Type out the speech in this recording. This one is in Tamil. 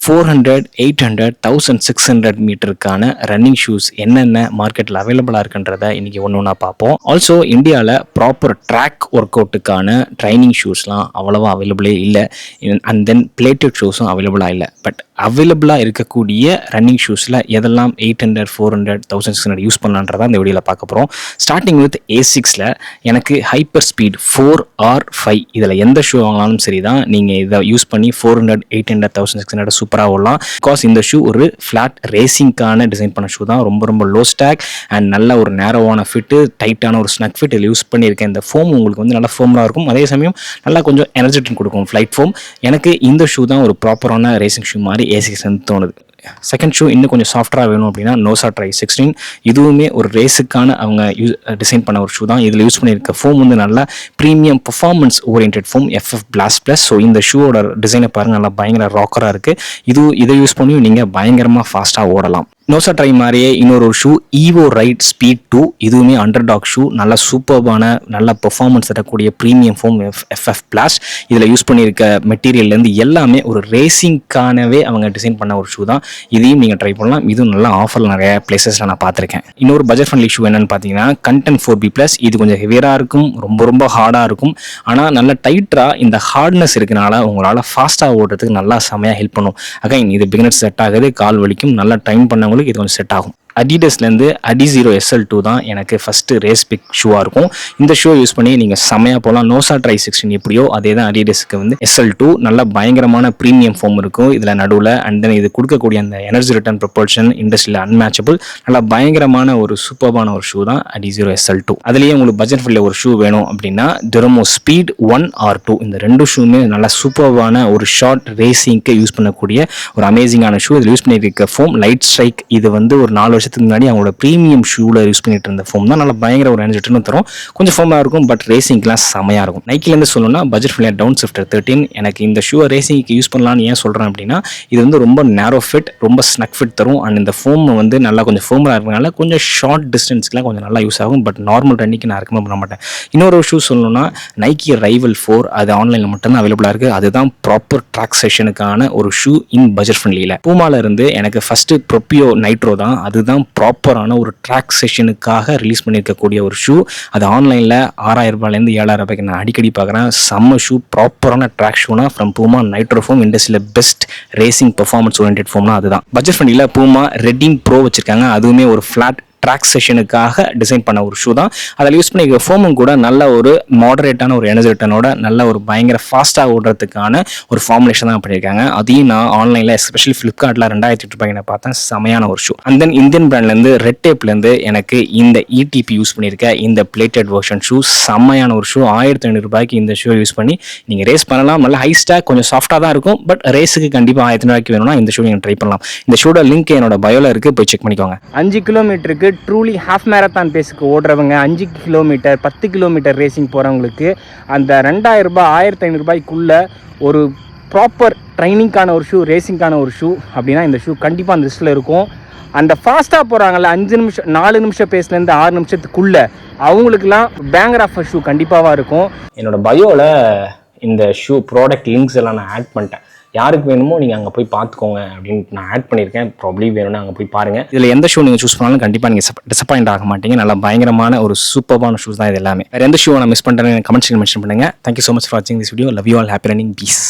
400, 800, 1600 மீட்டருக்கான ரன்னிங் ஷூஸ் என்னென்ன மார்க்கெட்டில் அவைலபிளாக இருக்குன்றதை இன்றைக்கி ஒன்று ஒன்றா பார்ப்போம். ஆல்சோ இந்தியாவில் ப்ராப்பர் ட்ராக் ஒர்க் அவுட்டுக்கான ட்ரைனிங் ஷூஸ்லாம் அவ்வளோவா அவைலபிளே இல்லை. அண்ட் தென் பிளேட்டட் ஷூஸும் அவைலபிளாக இல்லை. பட் அவைலபிளாக இருக்கக்கூடிய ரன்னிங் ஷூஸில் எதெல்லாம் 800, 400, 1600 யூஸ் பண்ணலான்றதான் இந்த வீடியோவில் பார்க்க போகிறோம். ஸ்டார்டிங் வித் ஏசிக்ஸில் எனக்கு ஹைப்பர் ஸ்பீட் 4 or 5 இதில் எந்த ஷூ வாங்கினாலும் சரி தான் நீங்கள் இதை யூஸ் பண்ணி 400, 800, 1600 சூப்பராக ஓடலாம். பிகாஸ் இந்த ஷூ ஒரு ஃப்ளாட் ரேசிங்கான டிசைன் பண்ண ஷூ தான். ரொம்ப ரொம்ப லோ ஸ்டாக் அண்ட் நல்ல ஒரு நேரோவான ஃபிட்டு, டைட்டான ஒரு ஸ்னக் ஃபிட் இதில் யூஸ் பண்ணியிருக்கேன். இந்த ஃபோம் உங்களுக்கு வந்து நல்லா ஃபோமாக இருக்கும், அதே சமயம் நல்லா கொஞ்சம் எனர்ஜெட்டிக் கொடுக்கும் ஃப்ளைட் ஃபோம். எனக்கு இந்த ஷூ தான் ஒரு ப்ராப்பரான ரேசிங் ஷூ மாதிரி ஏசிக்ஸ் தோணுது. செகண்ட் ஷூ இன்னும் கொஞ்சம் சாஃப்டாக வேணும் அப்படின்னா நோசா ட்ரை 16. இதுவுமே ஒரு ரேஸுக்கான அவங்க டிசைன் பண்ண ஒரு ஷூ தான். இதில் யூஸ் பண்ணியிருக்க ஃபோம் வந்து நல்லா premium performance oriented foam FF Blast Plus. So இந்த ஷூவோட டிசைனை பாருங்கள், நல்லா பயங்கர ராக்கராக இருக்குது. இதை யூஸ் பண்ணி நீங்கள் பயங்கரமாக ஃபாஸ்ட்டாக ஓடலாம். நோசா ட்ரை மாதிரியே இன்னொரு ஷூ ஈவோ ரைட் ஸ்பீட் 2. இதுவுமே அண்டர்டாக் ஷூ, நல்ல சூப்பர்பான நல்ல பெர்ஃபார்மன்ஸ் தரக்கூடிய ப்ரீமியம் ஃபோம் FF Blast. இதில் யூஸ் பண்ணியிருக்க மெட்டீரியல்லேருந்து எல்லாமே ஒரு ரேசிங்கானவே அவங்க டிசைன் பண்ண ஒரு ஷூ தான். இதையும் நீங்கள் ட்ரை பண்ணலாம். இதுவும் நல்லா ஆஃபரில் நிறைய பிளேசஸில் நான் பார்த்துருக்கேன். இன்னொரு பட்ஜெட் ஃப்ரெண்ட்லி ஷூ என்னென்னு பார்த்தீங்கன்னா Content 4B+. இது கொஞ்சம் ஹெவியராக இருக்கும், ரொம்ப ரொம்ப ஹார்டாக இருக்கும். ஆனால் நல்ல டைட்டாக இந்த ஹார்ட்னஸ் இருக்கனால உங்களால் ஃபாஸ்ட்டாக ஓடுறதுக்கு நல்லா செமையாக ஹெல்ப் பண்ணும். அகைன் இது பிகினர்ஸ் செட் ஆகுது, கால் வலிக்கும், நல்லா டைம் பண்ண இது கொஞ்சம் செட் ஆகும். அடிடஸ்லேருந்து Adizero SL2 தான் எனக்கு ஃபஸ்ட்டு ரேஸ் பிக் ஷூவாக இருக்கும். இந்த ஷூ யூஸ் பண்ணி நீங்கள் செமையாக போகலாம். நோசா ட்ரை 16 எப்படியோ அதே தான் அடிடஸ்க்கு வந்து SL2 நல்ல பயங்கரமான ப்ரீமியம் ஃபோம் இருக்கும் இதில் நடுவில். அண்ட் தென் இது கொடுக்கக்கூடிய அந்த எனர்ஜி ரிட்டர்ன் ப்ரொபல்ஷன் இண்டஸ்ட்ரியில் அன்மேச்சபிள், நல்லா பயங்கரமான ஒரு சூப்பர்பான ஒரு ஷூ தான் Adizero SL2. அதுலேயே உங்களுக்கு பட்ஜெட் ஃப்ரெண்ட்லி ஒரு ஷூ வேணும் அப்படின்னா Duramo Speed 1 or 2. இந்த ரெண்டு ஷூமே நல்லா சூப்பர்பான ஒரு ஷார்ட் ரேசிங்க்கு யூஸ் பண்ணக்கூடிய ஒரு அமேசிங்கான ஷூ. இதில் யூஸ் பண்ணியிருக்க ஃபோம் லைட் ஸ்ட்ரைக். இது வந்து ஒரு 4 வருஷத்துக்கு முன்னாடி அவங்களோட ப்ரீமியம் ஷூவில் யூஸ் பண்ணிட்டு இருந்த ஃபோம் தான். நல்லா பயங்கர ஒரு எனர்ஜெட்டின்னு தரும், கொஞ்சம் ஃபோமாக இருக்கும், பட் ரேசிங்லாம் செமையாக இருக்கும். நைக்கிலேருந்து சொல்லணும்னா பட்ஜெட் ஃப்ரெண்ட்லியாக டவுன் ஷிஃப்டர் 13. எனக்கு இந்த ஷூவை ரேசிங்க்கு யூஸ் பண்ணலான்னு ஏன் சொல்கிறேன் அப்படின்னா இது வந்து ரொம்ப நேரோ ஃபிட், ரொம்ப ஸ்னக் ஃபிட் தரும். அண்ட் இந்த ஃபோம் வந்து நல்லா கொஞ்சம் ஃபோமாக இருக்கிறதுனால கொஞ்சம் ஷார்ட் டிஸ்டன்ஸ்க்குலாம் கொஞ்சம் நல்லா யூஸ் ஆகும். பட் நார்மல் ரன்னிங்க்கு நான் ரெக்கமெண்ட் பண்ண மாட்டேன். இன்னொரு ஷூ சொல்லணும்னா நைக்கி ரைவல் 4. அது ஆன்லைனில் மட்டும்தான் அவைலபிளாக இருக்குது. அதுதான் ப்ராப்பர் ட்ராக் செஷனுக்கான ஒரு ஷூ இன் பட்ஜெட் ஃப்ரெண்ட்லியில். பூமால இருந்து எனக்கு ஃபஸ்ட்டு ப்ரொப்பியோ நைட்ரோ தான். அதுதான் ப்ராப்பரான ஒரு ட்ராக் செஷனுக்காக ரிலீஸ் பண்ணியிருக்கக்கூடிய ஒரு ஷூ. அது ஆன்லைனில் 6000 ரூபாயிலேருந்து 7000 ரூபாய்க்கு நான் அடிக்கடி பார்க்குறேன். செம்ம ஷூ, ப்ராப்பரான ட்ராக் ஷூனா ஃப்ரம் பூமா நைட்ரோ ஃபோம். இண்டஸ்ட்ரியில் பெஸ்ட் ரேசிங் பெர்ஃபார்மன்ஸ் ஓரியன்ட் ஃபோம்னா அதுதான். பட்ஜெட் ஃப்ரெண்ட்லியில் பூமா ரெட்டிங் ப்ரோ வச்சிருக்காங்க. அதுவுமே ஒரு ஃப்ளாட் ட்ராக் செஷனுக்காக டிசைன் பண்ண ஒரு ஷூ தான். அதில் யூஸ் பண்ணிக்க ஃபோமும் கூட நல்ல ஒரு மாடரேட்டான ஒரு எனர்ஜி ரிட்டனோட நல்ல ஒரு பயங்கர ஃபாஸ்ட்டாக ஓடுறதுக்கான ஒரு ஃபார்முலேஷன் தான் பண்ணியிருக்காங்க. அதையும் நான் ஆன்லைனில் எஸ்பெஷலி ஃப்ளிப்கார்ட்டில் 2008 ரூபாய்க்கு நான் பார்த்தேன். செமையான ஒரு ஷூ. அண்ட் தென் இந்தியன் பிராண்ட்லேருந்து ரெட் டேப்லேருந்து எனக்கு இந்த ETP யூஸ் பண்ணியிருக்க இந்த பிளேட்டட் வெர்ஷன் ஷூ செமையான ஒரு ஷூ. 1500 ரூபாய்க்கு இந்த ஷூ யூஸ் பண்ணி நீங்கள் ரேஸ் பண்ணலாம். நல்ல ஹை ஸ்டாக், கொஞ்சம் சாஃப்டாக தான் இருக்கும். பட் ரேஸுக்கு கண்டிப்பாக 1500 ரூபாய்க்கு வேணும்னா இந்த ஷூ நீங்கள் ட்ரை பண்ணலாம். இந்த ஷூட லிங்க் என்னோட பயோவில் இருக்குது, போய் செக் பண்ணிக்கோங்க. 5 கிலோமீட்டருக்கு ட்ரூலி ஹாஃப் மேரத்தான் பேஸுக்கு ஓடுறவங்க, 5 கிலோமீட்டர் 10 கிலோமீட்டர் ரேசிங் போகிறவங்களுக்கு அந்த 2000 ரூபாய் 1500 ரூபாய்க்குள்ளே ஒரு ப்ராப்பர் ட்ரைனிங்கான ஒரு ஷூ, ரேசிங்கான ஒரு ஷூ அப்படின்னா இந்த ஷூ கண்டிப்பாக அந்த லிஸ்ட்டில் இருக்கும். அந்த ஃபாஸ்ட்டாக போகிறாங்கல்ல 5 நிமிஷம் 4 நிமிஷம் பேஸ்லேருந்து 6 நிமிஷத்துக்குள்ளே அவங்களுக்குலாம் பேங்கர் ஆஃப் ஷூ கண்டிப்பாக இருக்கும். என்னோட பயோவில் இந்த ஷூ ப்ராடக்ட் லிங்க்ஸ் எல்லாம் நான் ஆட் பண்ணிட்டேன். யாருக்கு வேணுமோ நீங்கள் அங்கே போய் பார்த்துக்கோங்க அப்படின்னு நான் ஆட் பண்ணியிருக்கேன். ப்ராப்ளி வேணும்னா அங்கே போய் பாருங்கள். இதில் எந்த ஷூ நீங்கள் சூஸ் பண்ணாலும் கண்டிப்பாக நீங்கள் டிசப்பாயிண்ட் ஆக மாட்டீங்க. நல்லா பயங்கரமான ஒரு சூப்பரான ஷூஸ் தான் இது எல்லாமே. வேறு எந்த ஷூவை நான் மிஸ் பண்ணுறேன்னு கமெண்ட் செக்ஷன் மென்ஷன் பண்ணுங்கள். தேங்க்யூ ஸோ மச் ஃபார் வாட்சிங் this video. Love you all. Happy running. Piece.